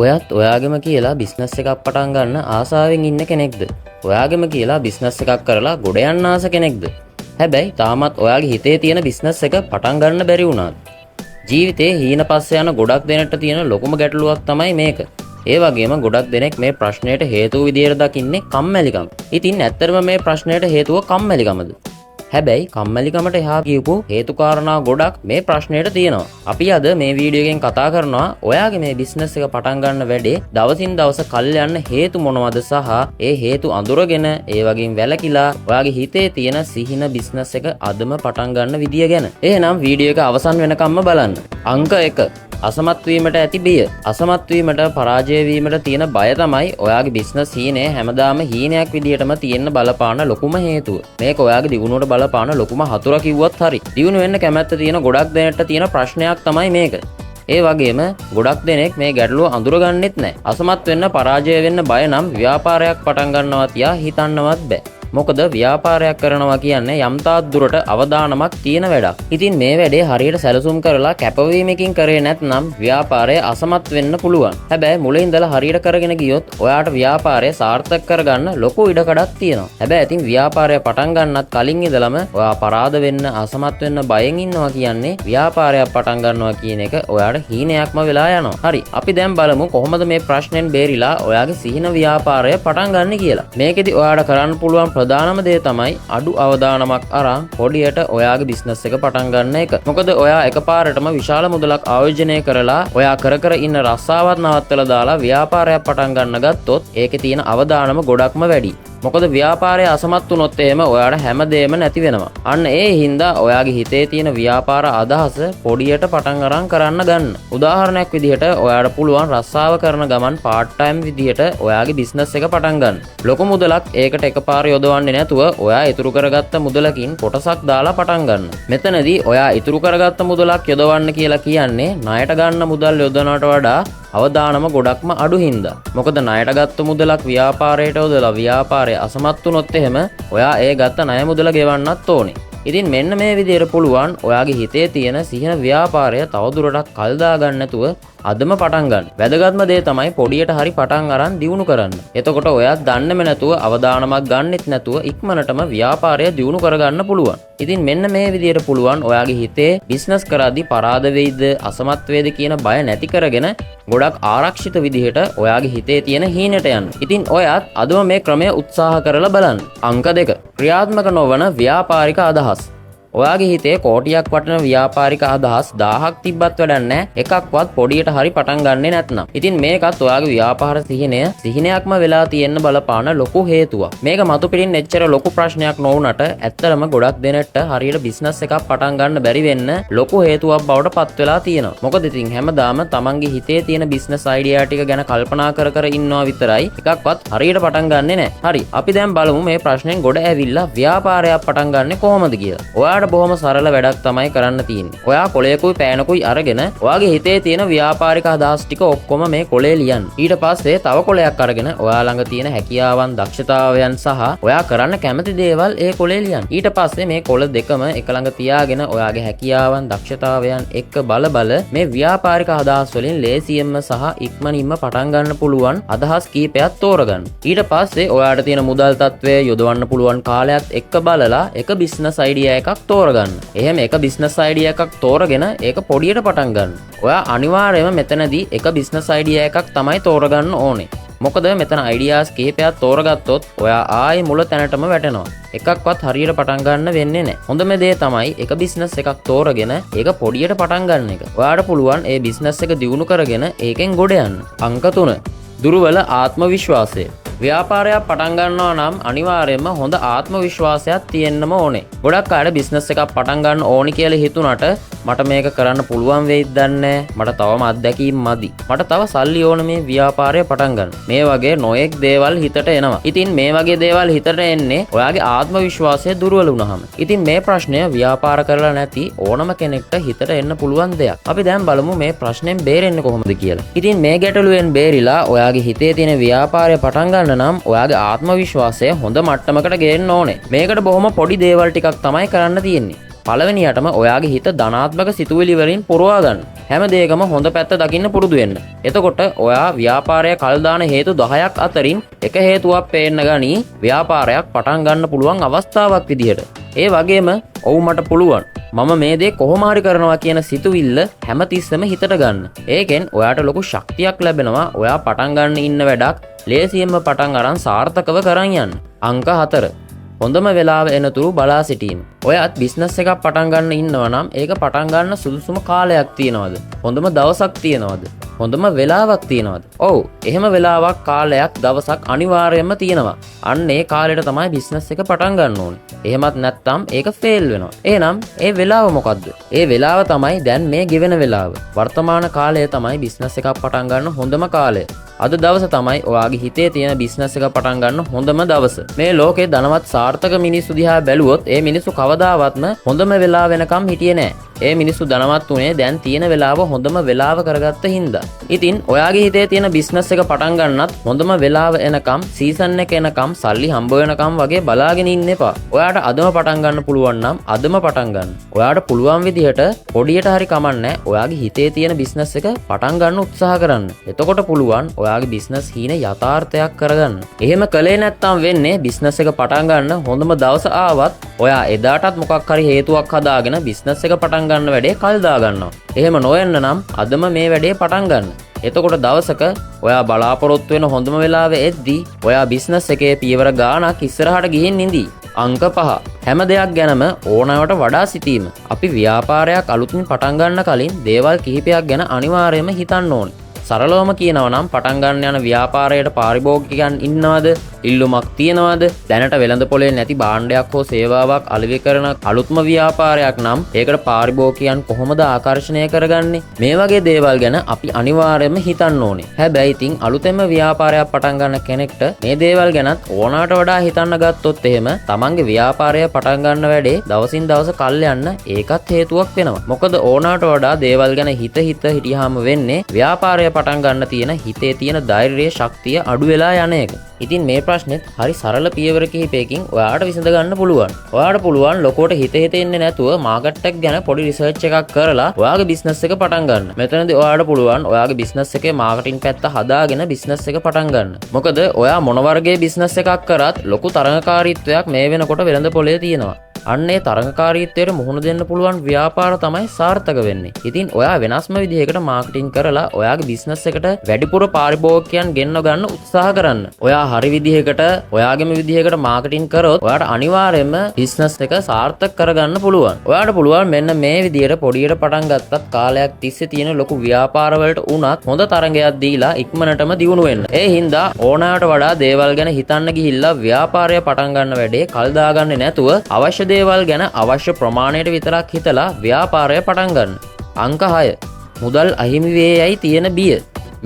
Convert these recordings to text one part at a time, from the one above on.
ඔයත් ඔයාගෙම කියලා බිස්නස් එකක් පටන් ගන්න ආසාවෙන් ඉන්න කෙනෙක්ද? ඔයාගෙම කියලා බිස්නස් එකක් කරලා ගොඩ යන්න ආස කෙනෙක්ද? හැබැයි තාමත් ඔයාගේ හිතේ තියෙන බිස්නස් එක පටන් ගන්න බැරි වුණාද? ජීවිතේ හීන පස්සේ යන ගොඩක් දෙනෙක්ට තියෙන ලොකුම ගැටලුවක් තමයි මේක. ඒ වගේම ගොඩක් දෙනෙක් මේ ප්‍රශ්නයට හේතුව විදියට දකින්නේ කම්මැලිකම. ඉතින් ඇත්තටම මේ ප්‍රශ්නයට හේතුව කම්මැලිකමද? හැබැයි කම්මැලිකමට එහා කියපු හේතු කාරණා ගොඩක් මේ ප්‍රශ්නයට තියෙනවා. අපි අද මේ වීඩියෝ එකෙන් කතා කරනවා ඔයාගේ මේ බිස්නස් එක පටන් ගන්න වැඩේ දවසින් දවස කල් යන්න හේතු මොනවද සහ ඒ හේතු අඳුරගෙන ඒ වගේම වැළකීලා ඔයාගේ හිතේ තියෙන සිහින බිස්නස් එක අදම පටන් ගන්න විදිය ගැන. එහෙනම් වීඩියෝ එක අවසන් වෙනකම්ම බලන්න. අංක 1. අසමත් වීමට ඇති බිය. අසමත් වීමට පරාජය වීමට තියෙන බය තමයි ඔයාගේ බිස්නස් හීනේ හැමදාම හීනයක් විදියටම තියෙන්න බලපාන ලොකුම හේතුව. මේක ඔයාගේ දියුණුවට බලපාන ලොකුම හතුර කිව්වත් හරි. දියුණු වෙන්න කැමැත්ත තියෙන ගොඩක් දෙනෙක්ට තියෙන ප්‍රශ්නයක් තමයි මේක. ඒ වගේම ගොඩක් දෙනෙක් මේ ගැටලුව අඳුරගන්නෙත් නැහැ. අසමත් වෙන්න පරාජය වෙන්න බය නම් ව්‍යාපාරයක් පටන් ගන්නවා තියා හිතන්නවත් බෑ. මොකද ව්‍යාපාරයක් කරනවා කියන්නේ යම් තාක් දුරට අවදානමක් තියෙන වැඩක්. ඉතින් මේ වැඩේ හරියට සැලසුම් කරලා කැපවීමකින් කරේ නැත්නම් ව්‍යාපාරය අසමත් වෙන්න පුළුවන්. හැබැයි මුලින් ඉඳලා හරියට කරගෙන ගියොත් ඔයාට ව්‍යාපාරය සාර්ථක කරගන්න ලොකු ඉඩකඩක් තියෙනවා. හැබැයි ඉතින් ව්‍යාපාරය පටන් ගන්නත් කලින් ඉඳලම ඔයා පරාද වෙන්න අසමත් වෙන්න බයෙන් ඉන්නවා කියන්නේ ව්‍යාපාරයක් පටන් ගන්නවා කියන එක ඔයාට හීනයක්ම වෙලා යනවා. හරි, අපි දැන් බලමු කොහොමද මේ ප්‍රශ්නෙන් බේරිලා ඔයාගේ සිහින ව්‍යාපාරය පටන් ගන්න කියලා. මේකෙදි ඔයාට කරන්න පුළුවන් ප්‍රධානම දේ තමයි අඩු අවදානමක් අරන් පොඩියට ඔයාගේ බිස්නස් එක පටන් ගන්න එක. මොකද ඔයා එකපාරටම විශාල මුදලක් ආයෝජනය කරලා ඔයා කර ඉන්න රස්සාවත් නවත්තලා දාලා ව්‍යාපාරයක් පටන් ගන්න ගත්තොත් ඒකේ තියෙන අවදානම ගොඩක්ම වැඩි. මොකද ව්‍යාපාරය අසමත් වුණොත් එහෙම ඔයාට හැමදේම නැති වෙනවා. අන්න ඒ හින්දා ඔයාගේ හිතේ තියෙන ව්‍යාපාර අදහස පොඩියට පටන් අරන් කරන්න ගන්න. උදාහරණයක් විදිහට ඔයාට පුළුවන් රස්සාව කරන ගමන් පාර්ට් ටයිම් විදිහට ඔයාගේ බිස්නස් එක පටන් ගන්න. ලොකු මුදලක් ඒකට එකපාර යොදවන්නේ නැතුව ඔයා ඉතුරු කරගත්ත මුදලකින් කොටසක් දාලා පටන් ගන්න. මෙතනදී ඔයා ඉතුරු කරගත්ත මුදලක් යොදවන්න කියලා කියන්නේ ණයට ගන්න මුදල් යොදවනවට වඩා අවදානම ගොඩක්ම අඩු හින්දා. මොකද ණයට ගත්ත මුදලක් ව්‍යාපාරයට යොදලා ව්‍යාපාරය අසමත් වුණොත් එහෙම ඔයා ඒ ගත්ත ණය මුදල ගෙවන්නත් ඕනේ. ඉතින් මෙන්න මේ විදිහට පුළුවන් ඔයාගේ හිතේ තියෙන සිහින ව්‍යාපාරය තවදුරටත් කල් දාගන්න නැතුව අදම පටන් ගන්න. වැදගත්ම දේ තමයි පොඩියට හරි පටන් අරන් දියුණු කරන්න. එතකොට ඔයා දන්නේම නැතුව අවදානමක් ගන්නෙත් නැතුව ඉක්මනටම ව්‍යාපාරය දියුණු කරගන්න පුළුවන්. ඉතින් මෙන්න මේ විදිහට පුළුවන් ඔයාගේ හිතේ බිස්නස් කරද්දී පරාද වෙයිද අසමත් වේද කියන බය නැති කරගෙන ගොඩක් ආරක්ෂිත විදිහට ඔයාගේ හිතේ තියෙන හීනට යන්න. ඉතින් ඔයත් අදම මේ ක්‍රමය උත්සාහ කරලා බලන්න. අංක 2. ක්‍රියාත්මක නොවන ව්‍යාපාරික අදහස්. ඔයාගේ හිතේ කෝටියක් වටන ව්‍යාපාරික අදහස් 1000ක් තිබ්බත් වැඩක් නැහැ. එකක්වත් පොඩියට හරි පටන් ගන්නෙ නැත්නම්. ඉතින් මේකත් ඔයාගේ ව්යාපාර සිහිනයක්ම වෙලා තියෙන්න බලපාන ලොකු හේතුවක්. මේක මතු පිටින් එච්චර ලොකු ප්‍රශ්නයක් නොවුනට ඇත්තටම ගොඩක් දෙනෙක්ට හරියට බිස්නස් එකක් පටන් ගන්න බැරි වෙන්න ලොකු හේතුවක් බවට පත් වෙලා තියෙනවා. මොකද ඉතින් හැමදාම තමන්ගේ හිතේ තියෙන බිස්නස් අයිඩියා ටික ගැන කල්පනා කර ඉන්නවා විතරයි එකක්වත් හරියට පටන් ගන්නෙ නැහැ. හරි, අපි දැන් බලමු මේ ප්‍රශ්නෙන් ගොඩ ඇවිල්ලා ව්යාපාරයක් පටන් ගන්නෙ කොහොමද කියලා. ඔයාට බොහොම සරල වැඩක් තමයි කරන්න තියෙන්නේ. ඔයා කොලයකුයි පෑනකුයි අරගෙන ඔයාගේ හිතේ තියෙන ව්‍යාපාරික අදහස් ටික ඔක්කොම මේ කොලේ ලියන්න. ඊට පස්සේ තව කොලයක් අරගෙන ඔයා ළඟ තියෙන හැකියාවන්, දක්ෂතාවයන් සහ ඔයා කරන්න කැමති දේවල් ඒ කොලේ ලියන්න. ඊට පස්සේ මේ කොල දෙකම එක ළඟ තියාගෙන ඔයාගේ හැකියාවන්, දක්ෂතාවයන් එක්ක බල මේ ව්‍යාපාරික අදහස් වලින් ලේසියෙන්ම සහ ඉක්මනින්ම පටන් ගන්න පුළුවන් අදහස් කීපයක් තෝරගන්න. ඊට පස්සේ ඔයාට තියෙන මුදල් තත්ත්වය යොදවන්න පුළුවන් කාලයත් එක්ක බලලා එක බිස්නස් අයිඩියා එකක් තෝරගන්න. එහෙම එක බිස්නස් අයිඩියා එකක් තෝරගෙන ඒක පොඩියට පටන් ගන්න. ඔයා අනිවාර්යයෙන්ම මෙතනදී එක බිස්නස් අයිඩියා එකක් තමයි තෝරගන්න ඕනේ. මොකද මෙතන අයිඩියාස් කිහිපයක් තෝරගත්තොත් ඔයා ආයේ මුල තැනටම වැටෙනවා. එකක්වත් හරියට පටන් ගන්න වෙන්නේ නැහැ. හොඳම දේ තමයි එක බිස්නස් එකක් තෝරගෙන ඒක පොඩියට පටන් ගන්න එක. ඔයාට පුළුවන් ඒ බිස්නස් එක දියුණු කරගෙන ඒකෙන් ගොඩ යන්න. අංක 3. දුර්වල ආත්ම විශ්වාසය. ව්‍යාපාරයක් පටන් ගන්නවා නම් අනිවාර්යයෙන්ම හොඳ ආත්ම විශ්වාසයක් තියෙන්නම ඕනේ. ගොඩක් අය බිස්නස් එකක් පටන් ගන්න ඕනි කියලා හිතුණාට මට මේක කරන්න පුළුවන් වෙයිද දන්නේ මට තවම අත්දැකීම් මදි. මට තව සල්ලි ඕන මේ ව්‍යාපාරය පටන් ගන්න. මේ වගේ නොයෙක් දේවල් හිතට එනවා. ඉතින් මේ වගේ දේවල් හිතට එන්නේ ඔයාගේ ආත්ම විශ්වාසය දුර්වල වුණාම. ඉතින් මේ ප්‍රශ්නය ව්‍යාපාර කරලා නැති ඕනම කෙනෙක්ට හිතට එන්න පුළුවන් දෙයක්. අපි දැන් බලමු මේ ප්‍රශ්නෙන් බේරෙන්නේ කොහොමද කියලා. ඉතින් මේ ගැටලුවෙන් බේරිලා ඔයාගේ හිතේ තියෙන ව්‍යාපාරය පටන් ගන්න නම් ඔයාගේ ආත්ම විශ්වාසය හොඳ මට්ටමකට ගේන්න ඕනේ. මේකට බොහොම පොඩි දේවල් ටිකක් තමයි කරන්න තියෙන්නේ. පළවෙනියටම ඔයාගේ හිත ධනාත්මක සිතුවිලි වලින් පුරවා ගන්න. හැම දෙයකම හොඳ පැත්ත දකින්න පුරුදු වෙන්න. එතකොට ඔයා ව්‍යාපාරය කල් දාන හේතු 10ක් අතරින් එක හේතුවක් පේන්න ගනි ව්‍යාපාරයක් පටන් ගන්න පුළුවන් අවස්ථාවක් විදිහට. ඒ වගේම ඔව් මට පුළුවන්. මම මේ දේ කොහොම හරි කරනවා කියන සිතුවිල්ල හැමතිස්සෙම හිතට ගන්න. ඒකෙන් ඔයාට ලොකු ශක්තියක් ලැබෙනවා. ඔයා පටන් ගන්න ඉන්න වැඩක් ලේසියෙන්ම පටන් අරන් සාර්ථකව කරන් යන්න. අංක 4. හොඳම වෙලාව එනතුරු බලා සිටීම. ඔයත් බිස්නස් එකක් පටන් ගන්න ඉන්නවා නම් ඒක පටන් ගන්න සුදුසුම කාලයක් තියනවද? හොඳම දවසක් තියනවද? හොඳම වෙලාවක් තියනවද? ඔව්, එහෙම වෙලාවක් කාලයක් දවසක් අනිවාර්යයෙන්ම තියෙනවා. අන්න ඒ කාලෙට තමයි බිස්නස් එක පටන් ගන්න ඕනේ. එහෙමත් නැත්නම් ඒක ෆේල් වෙනවා. එහෙනම් ඒ වෙලාව මොකද්ද? ඒ වෙලාව තමයි දැන් මේ ගෙවෙන වෙලාව. වර්තමාන කාලය තමයි බිස්නස් එකක් පටන් ගන්න හොඳම කාලය. අද දවස තමයි ඔයාගේ හිතේ තියෙන බිස්නස් එක පටන් ගන්න හොඳම දවස. මේ ලෝකේ ධනවත් සාර්ථක මිනිස්සු දිහා බැලුවොත් ඒ මිනිස්සු කවදාවත්ම හොඳම වෙලාව වෙනකම් හිටියේ නෑ. ඒ මිනිස්සු ධනවත් උනේ දැන් තියෙන වෙලාව හොඳම වෙලාව කරගත්ත හින්දා. ඉතින් ඔයාගේ හිතේ තියෙන බිස්නස් එක පටන් ගන්නත් හොඳම වෙලාව එනකම්, සීසන් එක එනකම්, සල්ලි හම්බ වෙනකම් වගේ බලාගෙන ඉන්න එපා. ඔයාට අදම පටන් ගන්න පුළුවන් නම් අදම පටන් ගන්න. ඔයාට පුළුවන් විදිහට පොඩියට හරි කමන්නේ ඔයාගේ හිතේ තියෙන බිස්නස් එක පටන් ගන්න උත්සාහ කරන්න. එතකොට පුළුවන් ඔයාගේ බිස්නස් හීන යථාර්ථයක් කරගන්න. එහෙම කළේ නැත්නම් වෙන්නේ බිස්නස් එක පටන් ගන්න හොඳම දවස ආවත් ඔයා එදාටත් මොකක් හරි හේතුවක් හදාගෙන බිස්නස් එක පටන් ගන්න වැඩේ කල් දා ගන්නවා. එහෙම නොවෙන්න නම් අදම මේ වැඩේ පටන් ගන්න. එතකොට දවසක ඔයා බලාපොරොත්තු වෙන හොඳම වෙලාව එද්දී ඔයා බිස්නස් එකේ පියවර ගාණක් ඉස්සරහට ගිහින් ඉඳී. අංක 5. හැම දෙයක් ගැනම ඕනෑවට වඩා සිටීම. අපි ව්‍යාපාරයක් අලුතින් පටන් ගන්න කලින් දේවල් කිහිපයක් ගැන අනිවාර්යයෙන්ම හිතන්න ඕනේ. සරලවම කියනවා නම් පටන් ගන්න යන ව්‍යාපාරයට පාරිභෝගිකයන් ඉන්නවද? ඉල්ලුමක් තියනවද? දැනට වෙළඳ පොලේ නැති භාණ්ඩයක් හෝ සේවාවක් අලෙවි කරන අලුත්ම ව්‍යාපාරයක් නම් ඒකට පාරිභෝගිකයන් කොහොමද ආකර්ෂණය කරගන්නේ? මේ වගේ දේවල් ගැන අපි අනිවාර්යයෙන්ම හිතන්න ඕනේ. හැබැයි ඉතින් අලුතෙන්ම ව්‍යාපාරයක් පටන් ගන්න කෙනෙක්ට මේ දේවල් ගැනත් ඕනකට වඩා හිතන්න ගත්තොත් එහෙම තමන්ගේ ව්‍යාපාරය පටන් ගන්න වැඩේ දවසින් දවස කල් යන්න ඒකත් හේතුවක් වෙනවා. මොකද ඕනකට වඩා දේවල් ගැන හිත හිටියාම වෙන්නේ ව්‍යාපාරය පටන් ගන්න තියෙන හිතේ තියෙන ධෛර්යය ශක්තිය අඩු වෙලා යන එක. ඉතින් මේ ප්‍රශ්නෙත් හරි සරල පියවර කිහිපයකින් ඔයාට විසඳ ගන්න පුළුවන්. ඔයාට පුළුවන් ලොකෝට හිත ඉන්නේ නැතුව මාකට් එක ගැන පොඩි රිසර්ච් එකක් කරලා ඔයාගේ බිස්නස් එක පටන් ගන්න. මෙතනදී ඔයාට පුළුවන් ඔයාගේ බිස්නස් එකේ මාකටිං පැත්ත හදාගෙන බිස්නස් එක පටන් ගන්න. මොකද ඔයා මොන වර්ගයේ බිස්නස් එකක් කරත් ලොකු තරඟකාරීත්වයක් මේ වෙනකොට වෙළඳ පොලේ තියෙනවා. අන්නේ තරඟකාරීත්වයට මුහුණ දෙන්න පුළුවන් ව්‍යාපාර තමයි සාර්ථක වෙන්නේ. ඉතින් ඔයා වෙනස්ම විදිහකට මාකටිං කරලා ඔයාගේ බිස්නස් එකට වැඩිපුර පාරිභෝගිකයන් ගෙන්න ගන්න උත්සාහ කරන්න. ඔයා හරි විදිහකට ඔයාගේම විදිහකට මාකටිං කරොත් ඔයාට අනිවාර්යයෙන්ම බිස්නස් එක සාර්ථක කරගන්න පුළුවන්. ඔයාට පුළුවන් මෙන්න මේ විදිහට පොඩියට පටන් ගත්තත් කාලයක් තිස්සේ තියෙන ලොකු ව්‍යාපාරවලට උනත් හොඳ තරඟයක් දීලා ඉක්මනටම දියුණු වෙන්න. ඒ හින්දා ඕනෑවට වඩා දේවල් ගැන හිතන්න ගිහිල්ලා ව්‍යාපාරය පටන් ගන්න වැඩේ කල් දාගන්නේ නැතුව අවශ්‍ය දේවල් ගැන අවශ්‍ය ප්‍රමාණයට විතරක් හිතලා ව්‍යාපාරය පටන් ගන්න. අංක 6. මුදල් අහිමි වේ යයි තියෙන බිය.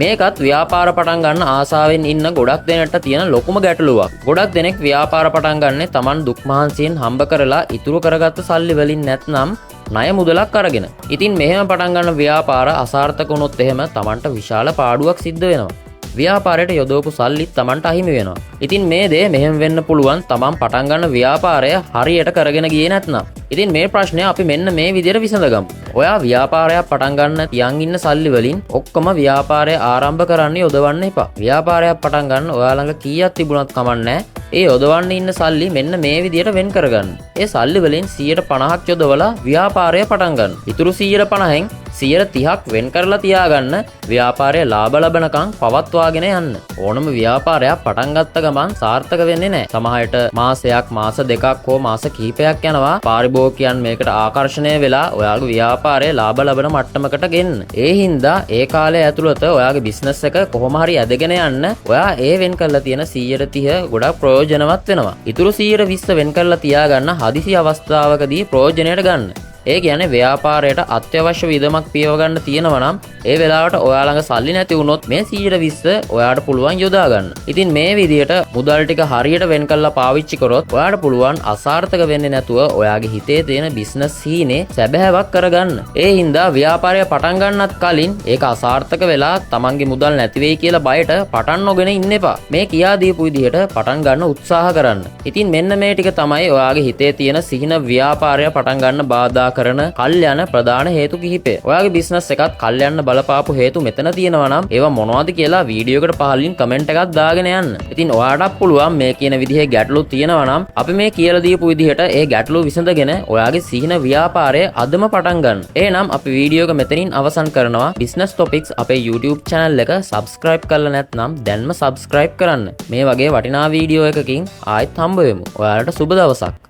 මේකත් ව්‍යාපාර පටන් ගන්න ආසාවෙන් ඉන්න ගොඩක් දෙනෙක්ට තියෙන ලොකුම ගැටලුවක්. ගොඩක් දෙනෙක් ව්‍යාපාර පටන් ගන්නේ Taman දුක් මහන්සියෙන් හම්බ කරලා ඉතුරු කරගත්ත සල්ලි වලින් නැත්නම් ණය මුදලක් අරගෙන. ඉතින් මෙහෙම පටන් ගන්න ව්‍යාපාර අසාර්ථක වුණොත් එහෙම Tamanට විශාල පාඩුවක් සිද්ධ වෙනවා. ව්‍යාපාරයට යොදවපු සල්ලිත් Tamanට අහිමි වෙනවා. ඉතින් මේ දේ මෙහෙම වෙන්න පුළුවන් Taman පටන් ගන්න ව්‍යාපාරය හරියට කරගෙන ගියේ නැත්නම්. ඉතින් මේ ප්‍රශ්නය අපි මෙන්න මේ විදිහට විසඳගමු. ඔයා ව්‍යාපාරයක් පටන් ගන්න තියන් ඉන්න සල්ලි වලින් ඔක්කොම ව්‍යාපාරය ආරම්භ කරන්න යොදවන්න එපා. ව්‍යාපාරයක් පටන් ගන්න ඔයා ළඟ කීයක් තිබුණත් කමන්නේ ඒ යොදවන්න ඉන්න සල්ලි මෙන්න මේ විදිහට වෙන් කරගන්න. ඒ සල්ලි වලින් 150ක් යොදවලා ව්‍යාපාරය පටන් ගන්න. ඉතුරු 150න් 130ක් වෙන් කරලා තියාගන්න ව්‍යාපාරය ලාභ ලබනකම් පවත්වාගෙන යන්න. ඕනම ව්‍යාපාරයක් පටන් ගත්ත ගමන් සාර්ථක වෙන්නේ නැහැ. සමහරට මාසයක්, මාස දෙකක් හෝ මාස කිහිපයක් යනවා පාරිභෝගිකයන් මේකට ආකර්ෂණය වෙලා ඔයාගේ ව්‍යාපාරය ලාභ ලබන මට්ටමකට ගෙන්න. ඒ හින්දා ඒ කාලය ඇතුළත ඔයාගේ බිස්නස් එක කොහොම හරි ඇදගෙන යන්න ඔයා ඒ වෙන් කරලා තියෙන 130 ගොඩක් ප්‍රයෝජනවත් වෙනවා. ඉතුරු 120 වෙන් කරලා තියාගන්න හදිසි අවස්ථාවකදී ප්‍රයෝජනයට ගන්න. ඒ කියන්නේ ව්‍යාපාරයට අත්‍යවශ්‍ය වියදමක් පියව ගන්න තියෙනවා නම් ඒ වෙලාවට ඔයා ළඟ සල්ලි නැති වුණොත් මේ 120 ඔයාට පුළුවන් යොදා ගන්න. ඉතින් මේ විදිහට මුදල් ටික හරියට වෙන් කරලා පාවිච්චි කරොත් ඔයාට පුළුවන් අසාර්ථක වෙන්නේ නැතුව ඔයාගේ හිතේ තියෙන බිස්නස් හීනේ සැබෑවක් කරගන්න. ඒ හින්දා ව්‍යාපාරය පටන් ගන්නත් කලින් ඒක අසාර්ථක වෙලා තමන්ගේ මුදල් නැති වෙයි කියලා බයට පටන් නොගෙන ඉන්න එපා. මේ කියා දීපු විදිහට පටන් ගන්න උත්සාහ කරන්න. ඉතින් මෙන්න මේ ටික තමයි ඔයාගේ හිතේ තියෙන සිහින ව්‍යාපාරය පටන් ගන්න බාධා කරන කල්යන ප්‍රධාන හේතු කිහිපය. ඔයාගේ බිස්නස් එකත් කල්යන්න බලපාපු හේතු මෙතන තියෙනවා නම් ඒවා මොනවද කියලා වීඩියෝ එකට පහලින් කමෙන්ට් එකක් දාගෙන යන්න. ඉතින් ඔයාටත් පුළුවන් මේ කියන විදිහේ ගැටලු තියෙනවා නම් අපි මේ කියලා දීපු විදිහට ඒ ගැටලු විසඳගෙන ඔයාගේ සිහින ව්‍යාපාරය අදම පටන් ගන්න. එහෙනම් අපි වීඩියෝ එක මෙතනින් අවසන් කරනවා. Business Topics අපේ YouTube channel එක subscribe කරලා නැත්නම් දැන්ම subscribe කරන්න. මේ වගේ වටිනා වීඩියෝ එකකින් ආයෙත් හම්බ වෙමු. ඔයාලට සුබ දවසක්.